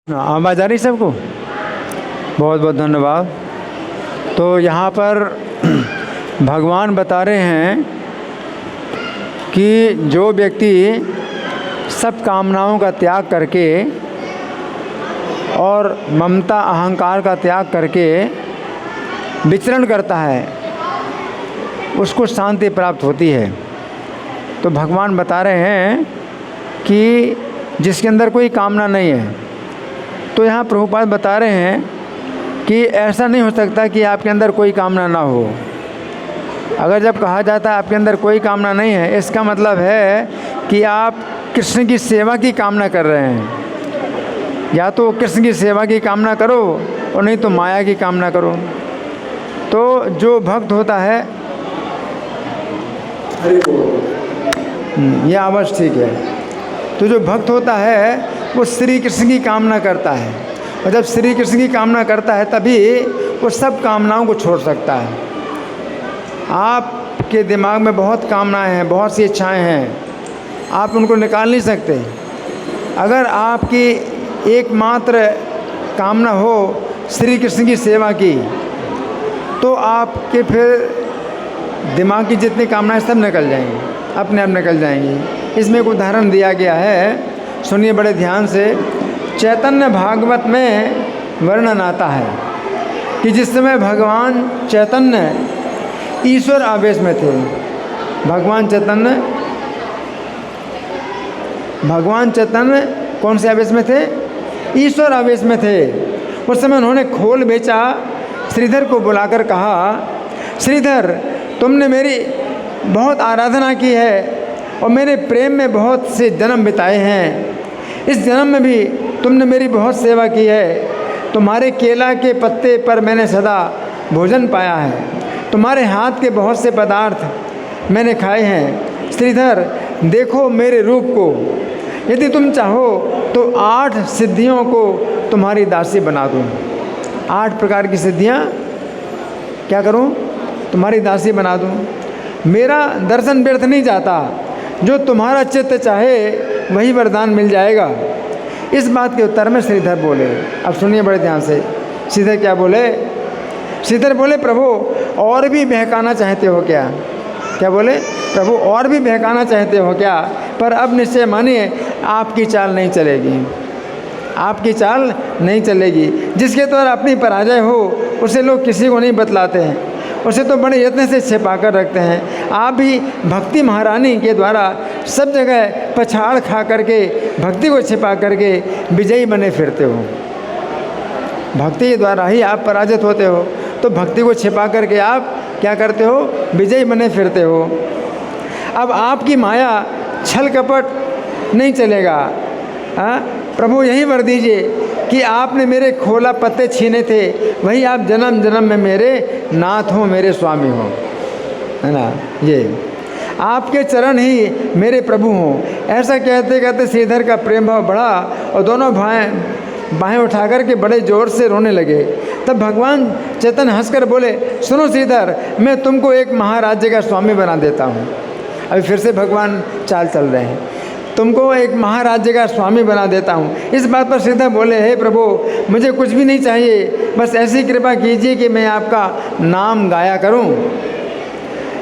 आवाज़ आ रही सबको? बहुत बहुत धन्यवाद। तो यहाँ पर भगवान बता रहे हैं कि जो व्यक्ति सब कामनाओं का त्याग करके और ममता अहंकार का त्याग करके विचरण करता है उसको शांति प्राप्त होती है। तो भगवान बता रहे हैं कि जिसके अंदर कोई कामना नहीं है, तो यहाँ प्रभुपाद बता रहे हैं कि ऐसा नहीं हो सकता कि आपके अंदर कोई कामना ना हो। अगर जब कहा जाता है आपके अंदर कोई कामना नहीं है, इसका मतलब है कि आप कृष्ण की सेवा की कामना कर रहे हैं। या तो कृष्ण की सेवा की कामना करो और नहीं तो माया की कामना करो। तो जो भक्त होता है, ये आवाज़ ठीक है, तो जो भक्त होता है वो श्री कृष्ण की कामना करता है, और जब श्री कृष्ण की कामना करता है तभी वो सब कामनाओं को छोड़ सकता है। आपके दिमाग में बहुत कामनाएं हैं, बहुत सी इच्छाएं हैं, आप उनको निकाल नहीं सकते। अगर आपकी एकमात्र कामना हो श्री कृष्ण की सेवा की, तो आपके फिर दिमाग की जितनी कामनाएं सब निकल जाएंगी, अपने आप निकल जाएंगी। इसमें एक उदाहरण दिया गया है, सुनिए बड़े ध्यान से। चैतन्य भागवत में वर्णन आता है कि जिस समय भगवान चैतन्य ईश्वर आवेश में थे, भगवान चैतन्य कौन से आवेश में थे? ईश्वर आवेश में थे। उस समय उन्होंने खोल बेचा श्रीधर को बुलाकर कहा, श्रीधर तुमने मेरी बहुत आराधना की है और मेरे प्रेम में बहुत से जन्म बिताए हैं। इस जन्म में भी तुमने मेरी बहुत सेवा की है। तुम्हारे केला के पत्ते पर मैंने सदा भोजन पाया है। तुम्हारे हाथ के बहुत से पदार्थ मैंने खाए हैं। श्रीधर देखो मेरे रूप को, यदि तुम चाहो तो 8 सिद्धियों को तुम्हारी दासी बना दूँ। 8 प्रकार की सिद्धियाँ क्या करूँ? तुम्हारी दासी बना दूँ। मेरा दर्शन व्यर्थ नहीं जाता, जो तुम्हारा चित्त चाहे वही वरदान मिल जाएगा। इस बात के उत्तर में श्रीधर बोले, अब सुनिए बड़े ध्यान से, श्रीधर क्या बोले? श्रीधर बोले, प्रभु और भी बहकाना चाहते हो क्या? क्या बोले? प्रभु और भी बहकाना चाहते हो क्या? पर अब निश्चय मानिए आपकी चाल नहीं चलेगी, आपकी चाल नहीं चलेगी। जिसके द्वारा अपनी पराजय हो उसे लोग किसी को नहीं बतलाते हैं, उसे तो बड़े यत्न से छिपा कर रखते हैं। आप भी भक्ति महारानी के द्वारा सब जगह पछाड़ खा करके भक्ति को छिपा करके विजयी बने फिरते हो। भक्ति के द्वारा ही आप पराजित होते हो, तो भक्ति को छिपा करके आप क्या करते हो? विजयी बने फिरते हो। अब आपकी माया छल कपट नहीं चलेगा। प्रभु यही वर दीजिए कि आपने मेरे खोला पत्ते छीने थे, वही आप जन्म जन्म में मेरे नाथ हो, मेरे स्वामी हो, है ना। ये आपके चरण ही मेरे प्रभु हों। ऐसा कहते कहते श्रीधर का प्रेम भाव बढ़ा और दोनों बाहें उठा कर के बड़े ज़ोर से रोने लगे। तब भगवान चैतन्य हंसकर बोले, सुनो श्रीधर, मैं तुमको एक महाराज्य का स्वामी बना देता हूँ। अभी फिर से भगवान चाल चल रहे हैं, तुमको एक महाराज्य का स्वामी बना देता हूँ। इस बात पर श्रीधर बोले, हे प्रभु मुझे कुछ भी नहीं चाहिए, बस ऐसी कृपा कीजिए कि मैं आपका नाम गाया करूँ।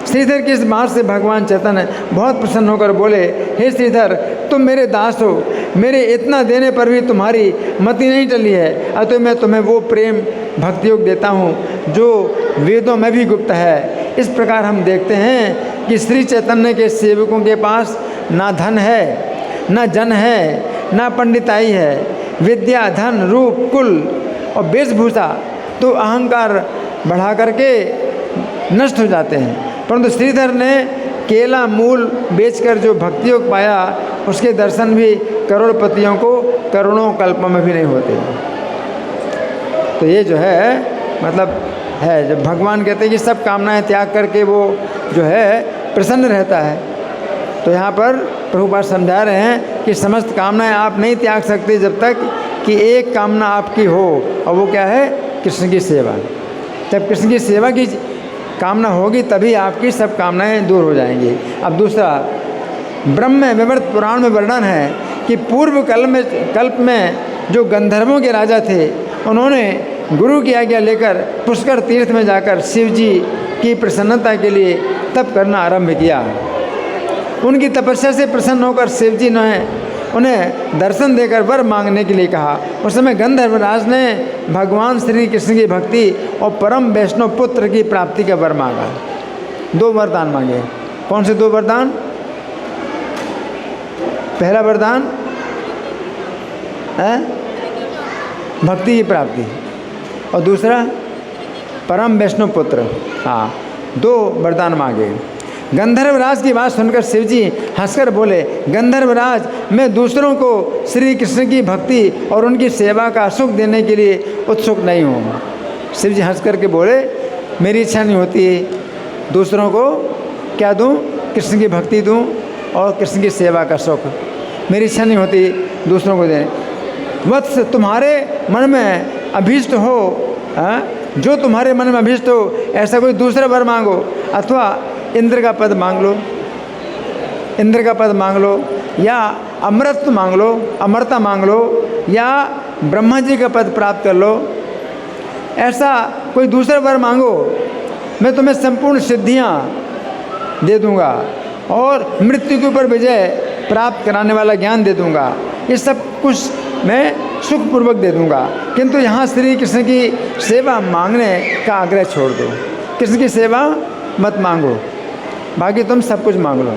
श्रीधर की इस बात से भगवान चैतन्य बहुत प्रसन्न होकर बोले, हे श्रीधर तुम मेरे दास हो, मेरे इतना देने पर भी तुम्हारी मति नहीं टली है, अतः मैं तुम्हें वो प्रेम भक्ति योग देता हूँ जो वेदों में भी गुप्त है। इस प्रकार हम देखते हैं कि श्री चैतन्य के सेवकों के पास ना धन है, ना जन है, ना पंडिताई है, विद्या धन रूप कुल और वेशभूषा तो अहंकार बढ़ा करके नष्ट हो जाते हैं। परंतु श्रीधर ने केला मूल बेचकर जो भक्ति योग पाया, उसके दर्शन भी करोड़पतियों को करोड़ों कल्पों में भी नहीं होते। तो ये जो है मतलब है, जब भगवान कहते हैं कि सब कामनाएं त्याग करके वो जो है प्रसन्न रहता है, तो यहाँ पर प्रभुपाद समझा रहे हैं कि समस्त कामनाएं आप नहीं त्याग सकते जब तक कि एक कामना आपकी हो, और वो क्या है? कृष्ण की सेवा। जब कृष्ण की सेवा की कामना होगी तभी आपकी सब कामनाएं दूर हो जाएंगी। अब दूसरा, ब्रह्म विवर्त पुराण में वर्णन है कि पूर्व कल्प में जो गंधर्वों के राजा थे, उन्होंने गुरु की आज्ञा लेकर पुष्कर तीर्थ में जाकर शिव जी की प्रसन्नता के लिए तप करना आरंभ किया। उनकी तपस्या से प्रसन्न होकर शिव जी ने उन्हें दर्शन देकर वर मांगने के लिए कहा। उस समय गंधर्वराज ने भगवान श्री कृष्ण की भक्ति और परम वैष्णव पुत्र की प्राप्ति का वर मांगा। 2 वरदान मांगे। कौन से 2 वरदान? पहला वरदान है भक्ति की प्राप्ति और दूसरा परम वैष्णव पुत्र। हाँ, 2 वरदान मांगे। गंधर्वराज की बात सुनकर शिवजी हंसकर बोले, गंधर्वराज, मैं दूसरों को श्री कृष्ण की भक्ति और उनकी सेवा का सुख देने के लिए उत्सुक नहीं हूँ। शिवजी हंस करके बोले, मेरी इच्छा नहीं होती दूसरों को क्या दूँ? कृष्ण की भक्ति दूँ और कृष्ण की सेवा का सुख। मेरी इच्छा नहीं होती दूसरों को देने। वत्स, तुम्हारे मन में अभीष्ट हो, जो तुम्हारे मन में अभीष्ट हो ऐसा कोई दूसरा वर मांगो, अथवा इंद्र का पद मांग लो, इंद्र का पद मांग लो, या अमृत मांग लो, अमरता मांग लो, या ब्रह्मा जी का पद प्राप्त कर लो। ऐसा कोई दूसरा वर मांगो, मैं तुम्हें संपूर्ण सिद्धियां दे दूंगा और मृत्यु के ऊपर विजय प्राप्त कराने वाला ज्ञान दे दूंगा। ये सब कुछ मैं सुखपूर्वक दे दूंगा, किंतु यहाँ श्री कृष्ण की सेवा मांगने का आग्रह छोड़ दो। कृष्ण की सेवा मत मांगो, बाकी तुम सब कुछ मांग लो,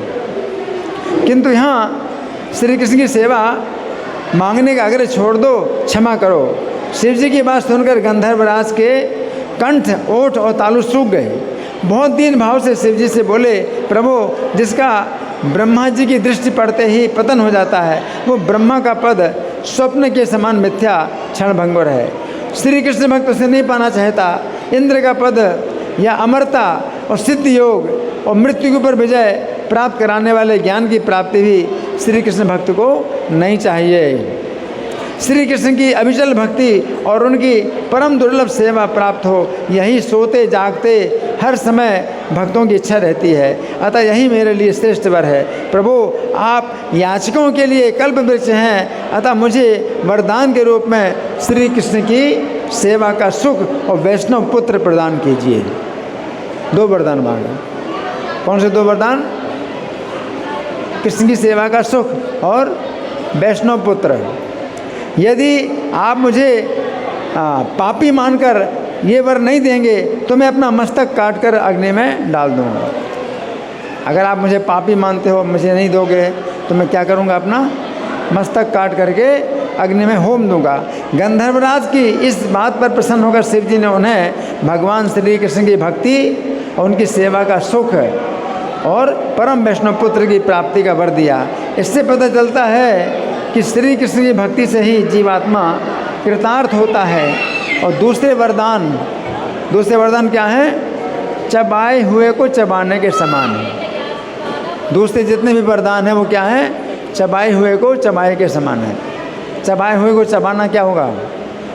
किंतु यहाँ श्री कृष्ण की सेवा मांगने का आग्रह छोड़ दो, क्षमा करो। शिव जी की बात सुनकर गंधर्वराज के कंठ, ओठ और तालु सूख गए। बहुत दीन भाव से शिव जी से बोले, प्रभु, जिसका ब्रह्मा जी की दृष्टि पड़ते ही पतन हो जाता है, वो ब्रह्मा का पद स्वप्न के समान मिथ्या क्षणभंगुर है। श्री कृष्ण भक्त उसे नहीं पाना चाहता। इंद्र का पद या अमरता और सिद्ध योग और मृत्यु के ऊपर विजय प्राप्त कराने वाले ज्ञान की प्राप्ति भी श्री कृष्ण भक्त को नहीं चाहिए। श्री कृष्ण की अविचल भक्ति और उनकी परम दुर्लभ सेवा प्राप्त हो, यही सोते जागते हर समय भक्तों की इच्छा रहती है। अतः यही मेरे लिए श्रेष्ठ वर है। प्रभु, आप याचकों के लिए कल्प वृक्ष हैं, अतः मुझे वरदान के रूप में श्री कृष्ण की सेवा का सुख और वैष्णव पुत्र प्रदान कीजिए। 2 वरदान मांगे। कौन से 2 वरदान? कृष्ण की सेवा का सुख और वैष्णव पुत्र। यदि आप मुझे पापी मानकर ये वर नहीं देंगे तो मैं अपना मस्तक काटकर अग्नि में डाल दूंगा। अगर आप मुझे पापी मानते हो, मुझे नहीं दोगे, तो मैं क्या करूंगा? अपना मस्तक काट करके अग्नि में होम दूंगा। गंधर्वराज की इस बात पर प्रसन्न होकर शिव जी ने उन्हें भगवान श्री कृष्ण की भक्ति और उनकी सेवा का सुख और परम वैष्णव पुत्र की प्राप्ति का वर दिया। इससे पता चलता है कि श्री कृष्ण की भक्ति से ही जीवात्मा कृतार्थ होता है। और दूसरे वरदान क्या हैं? चबाए हुए को चबाने के समान है। दूसरे जितने भी वरदान हैं वो क्या हैं? चबाए हुए को चबाए के समान है। चबाए हुए को चबाना क्या होगा?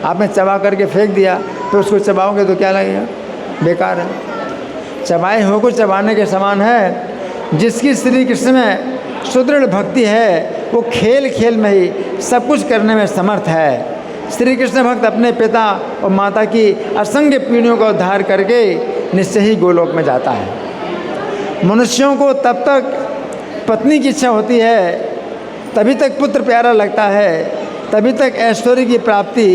आपने चबा करके फेंक दिया तो उसको चबाओगे तो क्या लगेगा? बेकार है। चबाए हुए को चबाने के समान है। जिसकी श्री कृष्ण में सुदृढ़ भक्ति है, वो खेल खेल में ही सब कुछ करने में समर्थ है। श्री कृष्ण भक्त अपने पिता और माता की असंख्य पीढ़ियों का उद्धार करके निश्चय ही गोलोक में जाता है। मनुष्यों को तब तक पत्नी की इच्छा होती है, तभी तक पुत्र प्यारा लगता है, तभी तक ऐश्वर्य की प्राप्ति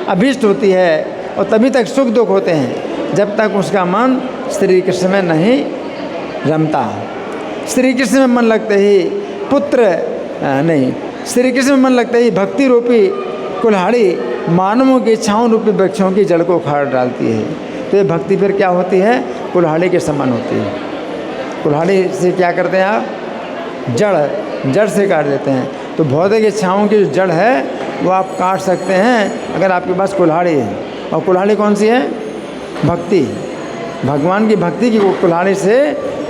अभीष्ट होती है और तभी तक सुख दुख होते हैं, जब तक उसका मन श्री कृष्ण में नहीं रमता। श्री कृष्ण में मन लगते ही श्री कृष्ण में मन लगते ही भक्ति रूपी कुल्हाड़ी मानवों की इच्छाओं रूपी वृक्षों की जड़ को उखाड़ डालती है। तो ये भक्ति फिर क्या होती है? कुल्हाड़ी के समान होती है। कुल्हाड़ी से क्या करते हैं आप? जड़ से काट देते हैं। तो भौतिक इच्छाओं की जो जड़ है वो आप काट सकते हैं अगर आपके पास कुल्हाड़ी है। और कुल्हाड़ी कौन सी है? भक्ति। भगवान की भक्ति की कुल्हाड़ी से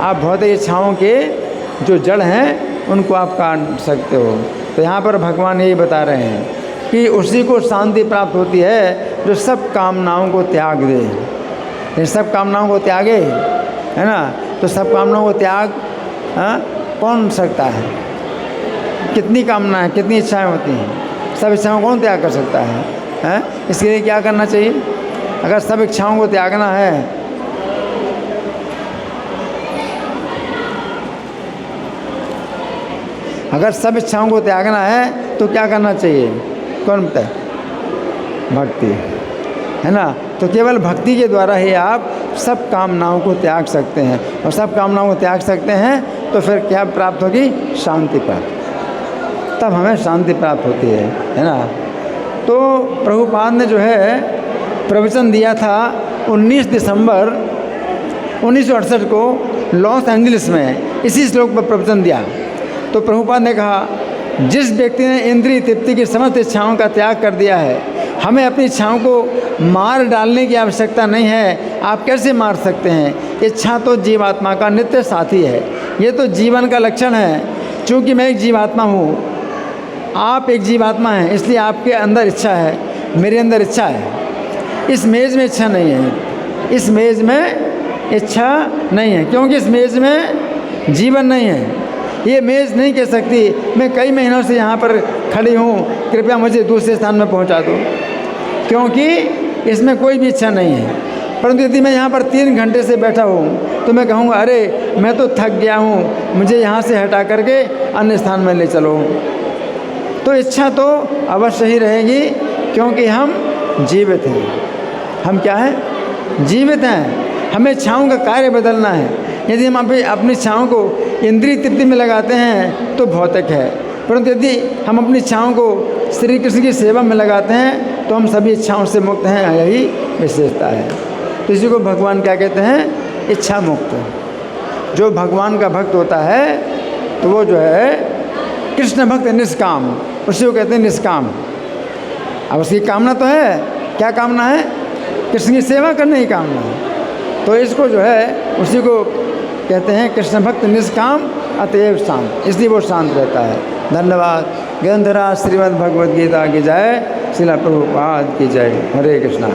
आप भौतिक इच्छाओं के जो जड़ हैं उनको आप काट सकते हो। तो यहाँ पर भगवान यही बता रहे हैं कि उसी को शांति प्राप्त होती है जो सब कामनाओं को त्याग दे। इन सब कामनाओं को त्यागे, है ना? तो सब कामनाओं को त्याग कौन सकता है? कितनी कामनाएं, कितनी इच्छाएं होती हैं? सब इच्छाओं को कौन त्याग कर सकता है? हैं? इसके लिए क्या करना चाहिए? अगर सब इच्छाओं को त्यागना है, अगर सब इच्छाओं को त्यागना है तो क्या करना चाहिए? कौन बताए? भक्ति, है ना? तो केवल भक्ति के द्वारा ही आप सब कामनाओं को त्याग सकते हैं, और सब कामनाओं को त्याग सकते हैं तो फिर क्या प्राप्त होगी? शांति प्राप्त। तब हमें शांति प्राप्त होती है ना? तो प्रभुपाद ने जो है प्रवचन दिया था 19 दिसंबर 1968 को लॉस एंजलिस में, इसी श्लोक पर प्रवचन दिया। तो प्रभुपाद ने कहा, जिस व्यक्ति ने इंद्रिय तृप्ति की समस्त इच्छाओं का त्याग कर दिया है, हमें अपनी इच्छाओं को मार डालने की आवश्यकता नहीं है। आप कैसे मार सकते हैं? इच्छा तो जीवात्मा का नित्य साथी है, ये तो जीवन का लक्षण है। चूँकि मैं एक जीवात्मा हूँ, आप एक जीवात्मा हैं, इसलिए आपके अंदर इच्छा है, मेरे अंदर इच्छा है। इस मेज़ में इच्छा नहीं है, इस मेज़ में इच्छा नहीं है, क्योंकि इस मेज़ में जीवन नहीं है। ये मेज़ नहीं कह सकती मैं कई महीनों से यहाँ पर खड़ी हूँ, कृपया मुझे दूसरे स्थान में पहुँचा दो, क्योंकि इसमें कोई भी इच्छा नहीं है। परंतु यदि मैं यहाँ पर 3 घंटे से बैठा हूँ तो मैं कहूँगा, अरे मैं तो थक गया हूँ, मुझे यहाँ से हटा करके अन्य स्थान में ले चलो। तो इच्छा तो अवश्य ही रहेगी, क्योंकि हम जीवित हैं। हम क्या हैं? जीवित हैं। हमें इच्छाओं का कार्य बदलना है। यदि हम अपनी इच्छाओं को इंद्रिय तृप्ति में लगाते हैं तो भौतिक है, परंतु यदि हम अपनी इच्छाओं को श्री कृष्ण की सेवा में लगाते हैं तो हम सभी इच्छाओं से मुक्त हैं। यही विशेषता है। तो इसी को भगवान क्या कहते हैं? इच्छा मुक्त। जो भगवान का भक्त होता है तो वो जो है कृष्ण भक्त निष्काम, उसी को कहते हैं निष्काम। अब उसकी कामना तो है, क्या कामना है? कृष्ण की सेवा करने की कामना है। तो इसको जो है उसी को कहते हैं कृष्ण भक्त निष्काम अतएव शांत, इसलिए वो शांत रहता है। धन्यवाद। ग्रंथराज श्रीमद् भगवद गीता की जय, श्रील प्रभुपाद की जय। हरे कृष्णा।